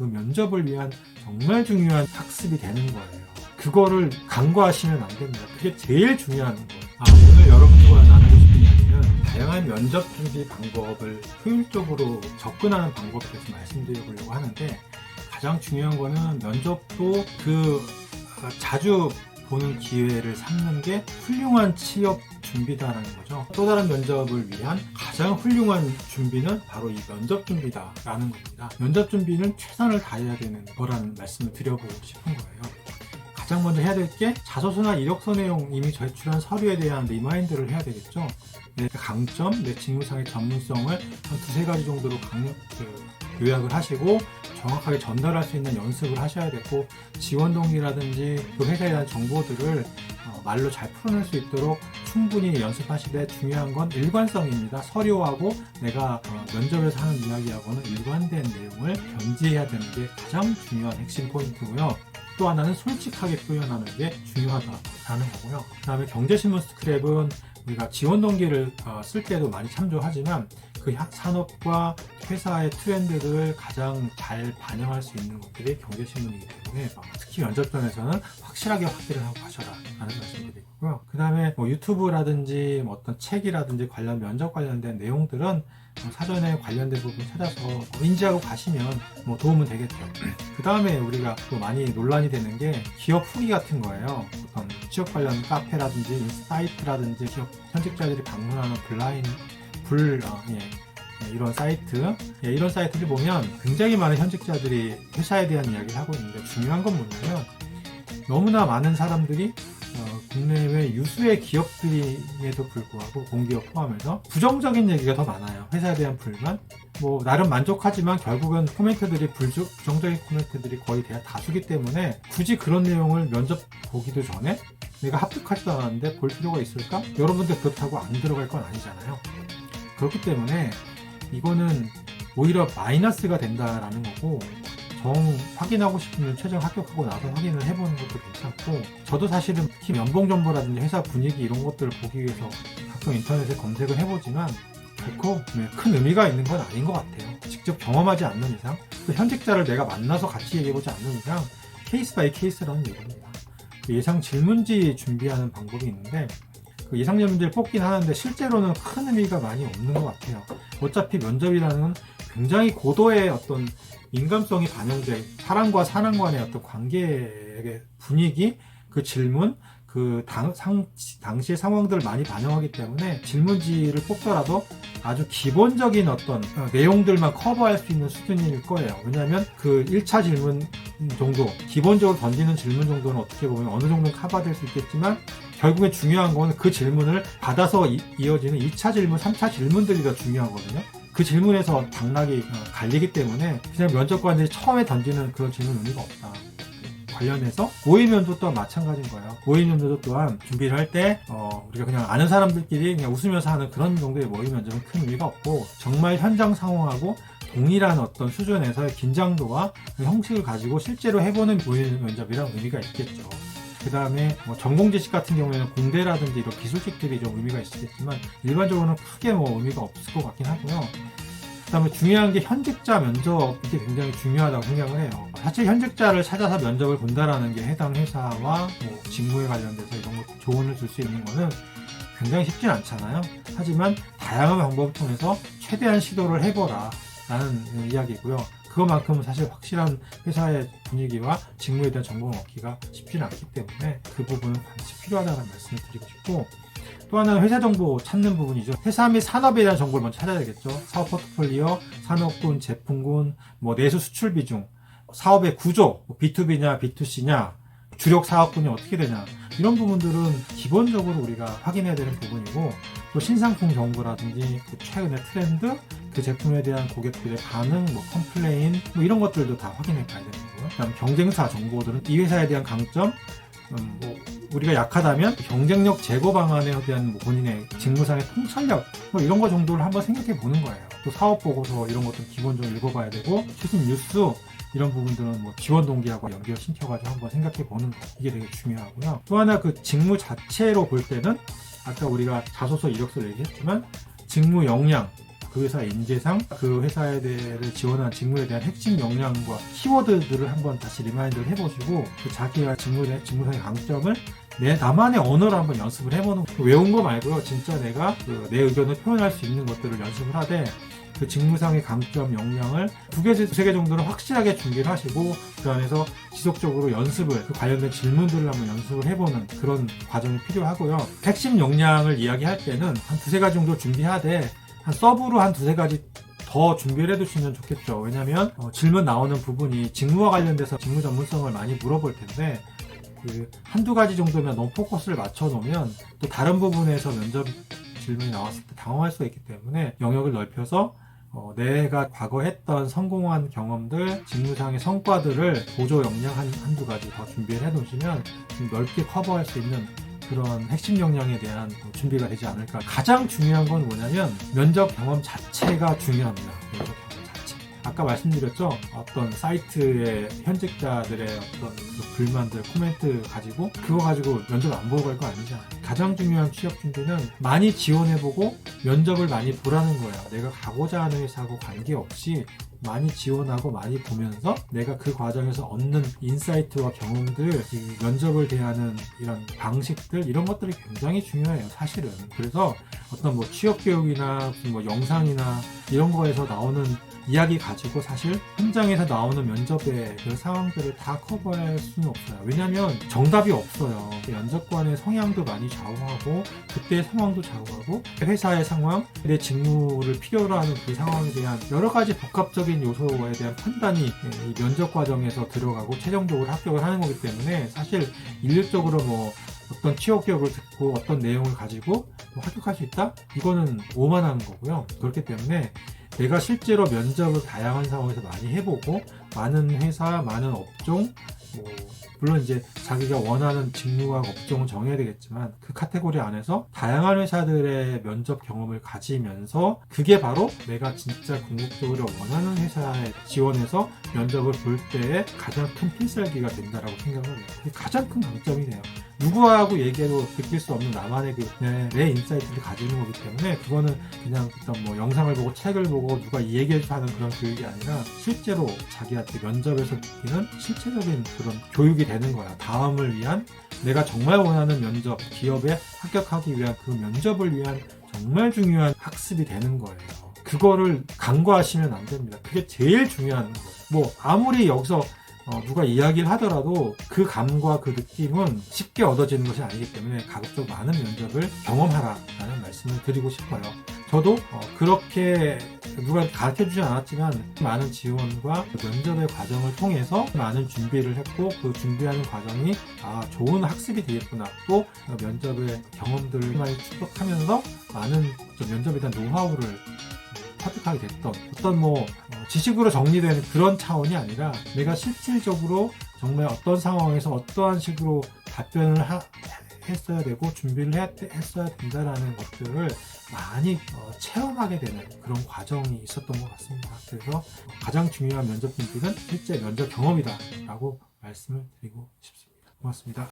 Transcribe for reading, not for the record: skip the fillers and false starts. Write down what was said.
그 면접을 위한 정말 중요한 학습이 되는 거예요. 그거를 간과하시면 안 됩니다. 그게 제일 중요한 거예요. 오늘 여러분들과 나누고 싶은 이야기는 다양한 면접 준비 방법을 효율적으로 접근하는 방법에 대해서 말씀드리려고 하는데, 가장 중요한 거는 면접도 자주 보는 기회를 삼는 게 훌륭한 취업 준비다라는 거죠. 또 다른 면접을 위한 가장 훌륭한 준비는 바로 이 면접 준비다라는 겁니다. 면접 준비는 최선을 다해야 되는 거라는 말씀을 드려보고 싶은 거예요. 가장 먼저 해야 될 게 자소서나 이력서 내용, 이미 제출한 서류에 대한 리마인드를 해야 되겠죠. 내 강점, 내 직무상의 전문성을 한 두세 가지 정도로 요약을 하시고 정확하게 전달할 수 있는 연습을 하셔야 되고, 지원 동기라든지 그 회사에 대한 정보들을 말로 잘 풀어낼 수 있도록 충분히 연습하시되, 중요한 건 일관성입니다. 서류하고 내가 면접에서 하는 이야기하고는 일관된 내용을 견지해야 되는 게 가장 중요한 핵심 포인트고요. 또 하나는 솔직하게 표현하는 게 중요하다라는 거고요. 그 다음에 경제신문 스크랩은 우리가 지원 동기를 쓸 때도 많이 참조하지만 그 산업과 회사의 트렌드를 가장 잘 반영할 수 있는 것들이 경제신문이기 때문에 특히 면접전에서는 확실하게 확대를 하고 가셔라 라는 말씀드리고요. 그 다음에 유튜브라든지 어떤 책이라든지 관련 면접 관련된 내용들은 사전에 관련된 부분 찾아서 인지하고 가시면 도움은 되겠죠. 그 다음에 우리가 또 많이 논란이 되는 게 기업 후기 같은 거예요. 어떤 취업 관련 카페라든지 사이트라든지 기업 현직자들이 방문하는 이런 사이트, 이런 사이트를 보면 굉장히 많은 현직자들이 회사에 대한 이야기를 하고 있는데, 중요한 건 뭐냐면 너무나 많은 사람들이 국내외 유수의 기업들임에도 불구하고, 공기업 포함해서 부정적인 얘기가 더 많아요. 회사에 대한 불만, 나름 만족하지만 결국은 부정적인 코멘트들이 거의 다수기 때문에 굳이 그런 내용을 면접 보기도 전에 내가 합격하지도 않았는데 볼 필요가 있을까? 여러분들 그렇다고 안 들어갈 건 아니잖아요. 그렇기 때문에 이거는 오히려 마이너스가 된다라는 거고, 확인하고 싶으면 최종 합격하고 나서 확인을 해보는 것도 괜찮고, 저도 사실은 특히 연봉 정보라든지 회사 분위기 이런 것들을 보기 위해서 가끔 인터넷에 검색을 해보지만 결코 큰 의미가 있는 건 아닌 것 같아요. 직접 경험하지 않는 이상, 또 현직자를 내가 만나서 같이 얘기해보지 않는 이상 케이스 바이 케이스라는 얘기입니다. 예상 질문지 준비하는 방법이 있는데, 그 예상 질문지를 뽑긴 하는데 실제로는 큰 의미가 많이 없는 것 같아요. 어차피 면접이라는 굉장히 고도의 어떤 민감성이 반영된 사람과 사람 간의 어떤 관계의 분위기, 그 질문, 당시의 상황들을 많이 반영하기 때문에 질문지를 뽑더라도 아주 기본적인 어떤 내용들만 커버할 수 있는 수준일 거예요. 왜냐하면 그 1차 질문 정도, 기본적으로 던지는 질문 정도는 어떻게 보면 어느 정도는 커버될 수 있겠지만, 결국에 중요한 건 그 질문을 받아서 이어지는 2차 질문, 3차 질문들이 더 중요하거든요. 그 질문에서 당락이 갈리기 때문에 그냥 면접관들이 처음에 던지는 그런 질문 의미가 없다. 관련해서 모의면접 또한 마찬가지인 거예요. 모의면접 또한 준비를 할 때 우리가 그냥 아는 사람들끼리 그냥 웃으면서 하는 그런 정도의 모의면접은 큰 의미가 없고, 정말 현장 상황하고 동일한 어떤 수준에서의 긴장도와 형식을 가지고 실제로 해보는 모의면접이란 의미가 있겠죠. 그 다음에 전공 지식 같은 경우에는 공대라든지 이런 기술직들이 좀 의미가 있겠지만, 일반적으로는 크게 의미가 없을 것 같긴 하고요. 그 다음에 중요한 게 현직자 면접, 이게 굉장히 중요하다고 생각을 해요. 사실 현직자를 찾아서 면접을 본다라는 게 해당 회사와 직무에 관련돼서 이런 것 조언을 줄 수 있는 거는 굉장히 쉽진 않잖아요. 하지만 다양한 방법을 통해서 최대한 시도를 해보라 라는 이야기고요. 그것만큼은 사실 확실한 회사의 분위기와 직무에 대한 정보를 얻기가 쉽지는 않기 때문에 그 부분은 반드시 필요하다는 말씀을 드리고 싶고, 또 하나는 회사 정보 찾는 부분이죠. 회사 및 산업에 대한 정보를 먼저 찾아야 되겠죠. 사업 포트폴리오, 산업군, 제품군, 내수 수출 비중, 사업의 구조, B2B냐 B2C냐, 주력 사업군이 어떻게 되냐, 이런 부분들은 기본적으로 우리가 확인해야 되는 부분이고, 또 신상품 정보라든지 최근의 트렌드, 그 제품에 대한 고객들의 반응, 컴플레인, 이런 것들도 다 확인해 봐야 되는 거고요. 그다음 경쟁사 정보들은 이 회사에 대한 강점, 우리가 약하다면 경쟁력 제고 방안에 대한 본인의 직무상의 통찰력, 이런 거 정도를 한번 생각해 보는 거예요. 또 사업 보고서 이런 것도 기본적으로 읽어봐야 되고, 최신 뉴스 이런 부분들은 지원 동기하고 연결시켜가지고 한번 생각해 보는 거, 이게 되게 중요하고요. 또 하나 그 직무 자체로 볼 때는 아까 우리가 자소서 이력서를 얘기했지만 직무 역량, 그 회사의 인재상, 그 회사에 대해 지원한 직무에 대한 핵심 역량과 키워드들을 한번 다시 리마인드를 해보시고 그 자기가 직무상의 강점을 나만의 언어로 한번 연습을 해보는 거예요. 외운 거 말고요. 진짜 내가 내 의견을 표현할 수 있는 것들을 연습을 하되 그 직무상의 강점, 역량을 2개, 3개 정도는 확실하게 준비를 하시고 그 안에서 지속적으로 연습을, 그 관련된 질문들을 한번 연습을 해보는 그런 과정이 필요하고요. 핵심 역량을 이야기할 때는 한 2-3가지 정도 준비하되 한 서브로 한 2-3가지 더 준비를 해두시면 좋겠죠. 왜냐하면 질문 나오는 부분이 직무와 관련돼서 직무 전문성을 많이 물어볼 텐데 그 한두 가지 정도면 너무 포커스를 맞춰 놓으면 또 다른 부분에서 면접 질문이 나왔을 때 당황할 수가 있기 때문에 영역을 넓혀서 내가 과거 했던 성공한 경험들, 직무상의 성과들을 보조 역량 한두 가지 더 준비를 해 놓으시면 좀 넓게 커버할 수 있는 그런 핵심 역량에 대한 준비가 되지 않을까. 가장 중요한 건 뭐냐면 면접 경험 자체가 중요합니다. 면접 경험 자체. 아까 말씀드렸죠. 어떤 사이트의 현직자들의 어떤 그 불만들, 코멘트 가지고 그거 가지고 면접 안 보고 갈 거 아니잖아요. 가장 중요한 취업 준비는 많이 지원해보고 면접을 많이 보라는 거예요. 내가 가고자 하는 회사하고 관계없이 많이 지원하고 많이 보면서 내가 그 과정에서 얻는 인사이트와 경험들, 이 면접을 대하는 이런 방식들, 이런 것들이 굉장히 중요해요, 사실은. 그래서 어떤 뭐 취업교육이나 뭐 영상이나 이런 거에서 나오는 이야기 가지고 사실 현장에서 나오는 면접의 그 상황들을 다 커버할 수는 없어요. 왜냐하면 정답이 없어요. 면접관의 성향도 많이 좌우하고 그때의 상황도 좌우하고 회사의 상황, 내 직무를 필요로 하는 그 상황에 대한 여러 가지 복합적인 요소에 대한 판단이 이 면접 과정에서 들어가고 최종적으로 합격을 하는 거기 때문에 사실 일률적으로 뭐 어떤 취업 교육을 듣고 어떤 내용을 가지고 뭐 합격할 수 있다? 이거는 오만한 거고요. 그렇기 때문에 내가 실제로 면접을 다양한 상황에서 많이 해보고 많은 회사, 많은 업종, 물론 이제 자기가 원하는 직무와 업종을 정해야 되겠지만 그 카테고리 안에서 다양한 회사들의 면접 경험을 가지면서 그게 바로 내가 진짜 궁극적으로 원하는 회사에 지원해서 면접을 볼 때의 가장 큰 필살기가 된다라고 생각을 해요. 그게 가장 큰 강점이 돼요. 누구하고 얘기해도 느낄 수 없는 나만의 내 인사이트를 가지는 거기 때문에 그거는 그냥 어떤 뭐 영상을 보고 책을 보고 누가 얘기해서 하는 그런 교육이 아니라 실제로 자기한테 면접에서 느끼는 실체적인 그런 교육이 되는 거야. 다음을 위한 내가 정말 원하는 면접, 기업에 합격하기 위한 그 면접을 위한 정말 중요한 학습이 되는 거예요. 그거를 간과하시면 안 됩니다. 그게 제일 중요한 거예요. 뭐 아무리 여기서 누가 이야기를 하더라도 그 감과 그 느낌은 쉽게 얻어지는 것이 아니기 때문에 가급적 많은 면접을 경험하라라는 말씀을 드리고 싶어요. 저도 그렇게 누가 가르쳐주지 않았지만 많은 지원과 면접의 과정을 통해서 많은 준비를 했고 그 준비하는 과정이 좋은 학습이 되겠구나. 또 면접의 경험들을 많이 축적하면서 많은 면접에 대한 노하우를 습득하게 됐던 어떤 지식으로 정리되는 그런 차원이 아니라 내가 실질적으로 정말 어떤 상황에서 어떠한 식으로 답변을 했어야 되고 준비를 했어야 된다라는 것들을 많이 체험하게 되는 그런 과정이 있었던 것 같습니다. 그래서 가장 중요한 면접 준비는 실제 면접 경험이다 라고 말씀을 드리고 싶습니다. 고맙습니다.